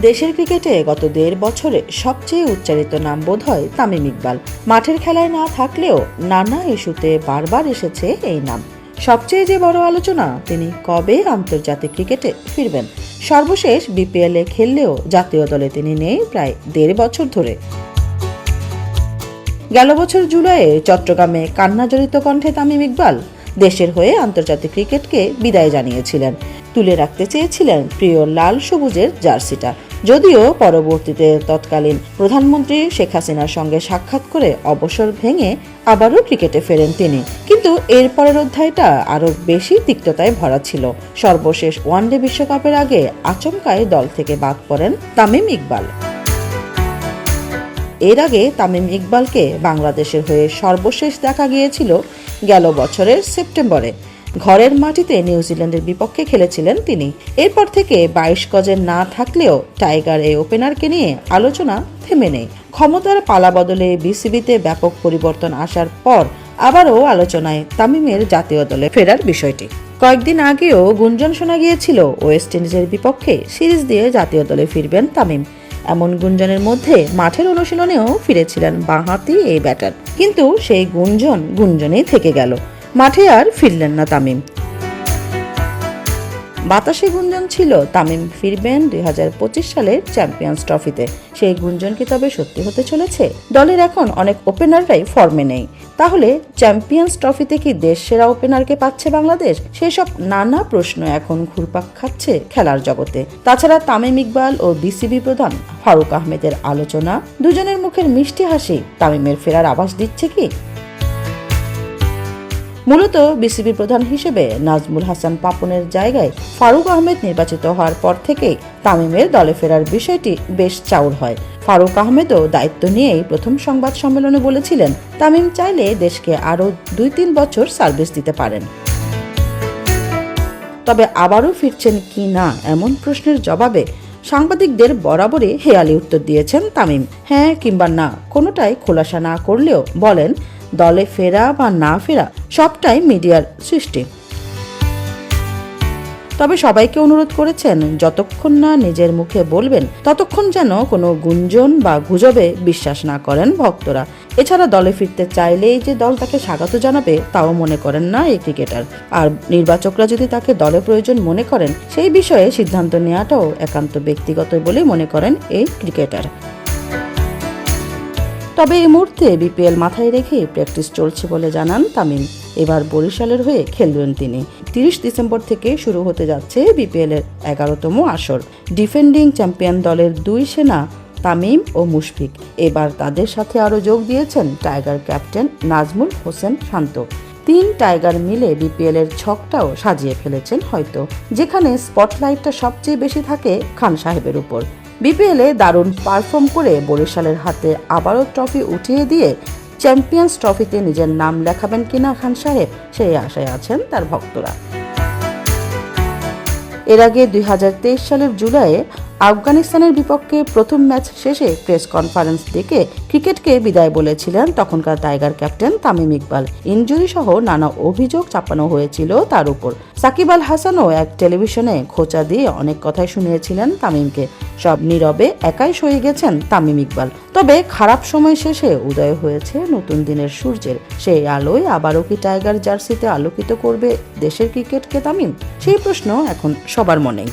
দেশের ক্রিকেটে গত ১.৫ বছরে সবচেয়ে উচ্চারিত নাম বোধ হয় তামিম ইকবাল। মাঠের খেলায় না থাকলেও নানা ইস্যুতে বারবার এসেছে এই নাম। সবচেয়ে যে বড় আলোচনা, তিনি কবে আন্তর্জাতিক ক্রিকেটে ফিরবেন। সর্বশেষ বিপিএলে খেললেও জাতীয় দলে তিনি নেই প্রায় ১.৫ বছর ধরে। গেল বছর জুলাইয়ে চট্টগ্রামে কান্নাজড়িত কণ্ঠে তামিম ইকবাল দেশের হয়ে আন্তর্জাতিক ক্রিকেটকে বিদায় জানিয়েছিলেন। তুলে রাখতে চেয়েছিলেন প্রিয় লাল সবুজের জার্সিটা। যদিও পরবর্তীতে তৎকালীন প্রধানমন্ত্রী শেখ হাসিনার সঙ্গে সাক্ষাৎ করে অবসর ভেঙে আবারও ক্রিকেটে ফেরেন তিনি। কিন্তু এর পরের অধ্যায়টা আরও বেশি তিক্ততায় ভরা ছিল। সর্বশেষ ওয়ানডে বিশ্বকাপের আগে আচমকায় দল থেকে বাদ পড়েন তামিম ইকবাল। এর আগে তামিম ইকবালকে বাংলাদেশের হয়ে সর্বশেষ দেখা গিয়েছিল গেল বছরের সেপ্টেম্বরে। ঘরের মাটিতে নিউজিল্যান্ডের বিপক্ষে খেলেছিলেন তিনি। এরপর থেকে ২২ গজে না থাকলেও টাইগার এই ওপেনারকে নিয়ে আলোচনা থেমে নেই। ক্ষমতার পালা বদলে বিসিবিতে ব্যাপক পরিবর্তন আসার পর আবারও আলোচনায় তামিমের জাতীয় দলে ফেরার বিষয়টি। কয়েকদিন আগেও গুঞ্জন শোনা গিয়েছিল ওয়েস্ট ইন্ডিজের বিপক্ষে সিরিজ দিয়ে জাতীয় দলে ফিরবেন তামিম। এমন গুঞ্জনের মধ্যে মাঠের অনুশীলনেও ফিরেছিলেন বাঁহাতি এই ব্যাটার। কিন্তু সেই গুঞ্জনেই থেকে গেল, মাঠে আর ফিরলেন না তামিম। বাতাসে গুঞ্জন ছিল তামিম ফিরবেন ২০২৫ সালের চ্যাম্পিয়ন্স ট্রফিতে। সেই গুঞ্জন কি তবে সত্যি হতে চলেছে? দলের এখন অনেক ওপেনাররাই ফর্মে নেই। তাহলে চ্যাম্পিয়ন্স ট্রফিতে কি দেশ সেরা ওপেনারকে পাচ্ছে বাংলাদেশ? সেসব নানা প্রশ্ন এখন ঘুরপাক খাচ্ছে খেলার জগতে। তাছাড়া তামিম ইকবাল ও বিসিবি প্রধান ফারুক আহমেদের আলোচনা, দুজনের মুখের মিষ্টি হাসি তামিমের ফেরার আভাস দিচ্ছে কি? মূলত বিসিবি প্রধান হিসেবে নাজমুল হাসান পাপনের জায়গায় ফারুক আহমেদ নির্বাচিত হওয়ার পর থেকেই তামিমের দলে ফেরার বিষয়টি বেশ চাউর হয়। ফারুক আহমেদও দায়িত্ব নিয়েই প্রথম সংবাদ সম্মেলনে বলেছিলেন, তামিম চাইলে দেশকে আরও ২-৩ বছর সার্ভিস দিতে পারেন। তবে আবারও ফিরছেন কি না এমন প্রশ্নের জবাবে সাংবাদিকদের বরাবরই হেয়ালি উত্তর দিয়েছেন তামিম। হ্যাঁ কিংবা না কোনোটাই খোলাসা না করলেও বলেন, দলে ফেরা বা না ফেরা সবটাই মিডিয়ার সৃষ্টি। তবে সবাইকে অনুরোধ করেছেন, যতক্ষণ না নিজের মুখে বলবেন ততক্ষণ যেন কোনো গুঞ্জন বা গুজবে বিশ্বাস না করেন ভক্তরা। এছাড়া দলে ফিরতে চাইলেই যে দল তাকে স্বাগত জানাবে তাও মনে করেন না এই ক্রিকেটার। আর নির্বাচকরা যদি তাকে দলে প্রয়োজন মনে করেন, সেই বিষয়ে সিদ্ধান্ত নেওয়াটাও একান্ত ব্যক্তিগত বলেই মনে করেন এই ক্রিকেটার। তবে এই মুহূর্তে বিপিএল মাথায় রেখে প্র্যাকটিস চলছে বলে জানান তামিম। এবার বরিশালের হয়ে খেলবেন তিনি। ৩০ ডিসেম্বর থেকে শুরু হতে যাচ্ছে বিপিএল এর ১১তম আসর। ডিফেন্ডিং চ্যাম্পিয়ন দলের ২ সেনা তামিম ও মুশফিক। এবার তাদের সাথে আরও যোগ দিয়েছেন টাইগার ক্যাপ্টেন নাজমুল হোসেন শান্ত। ৩ টাইগার মিলে বিপিএল এর ছকটাও সাজিয়ে ফেলেছেন হয়তো, যেখানে স্পটলাইটটা সবচেয়ে বেশি থাকে খান সাহেবের উপর। বিপিএলে দারুণ পারফর্ম করে বরিশালের হাতে আবারও ট্রফি উঠিয়ে দিয়ে চ্যাম্পিয়ন্স ট্রফিতে নিজের নাম লেখাবেন কিনা খান সাহেব, সেই আশায় আছেন তার ভক্তরা। এর আগে ২০২৩ সালের জুলাইয়ে আফগানিস্তানের বিপক্ষে প্রথম ম্যাচ শেষে প্রেস কনফারেন্স ডেকে ক্রিকেটকে বিদায় বলেছিলেন তখনকার tiger captain Tamim Iqbal. Injury সহ নানা অভিযোগ চাপানো হয়েছিল তার উপর। সাকিব আল হাসানও এক টেলিভিশনে খোঁচা দিয়ে অনেক কথাই শুনিয়েছিলেন তামিমকে। সব নীরবে একাই সয়ে গেছেন তামিম ইকবাল। তবে খারাপ সময় শেষে উদয় হয়েছে নতুন দিনের সূর্যের। সেই আলোয় আবারও কি টাইগার জার্সিতে আলোকিত করবে দেশের ক্রিকেটকে তামিম? সেই প্রশ্ন এখন সবার মনেই।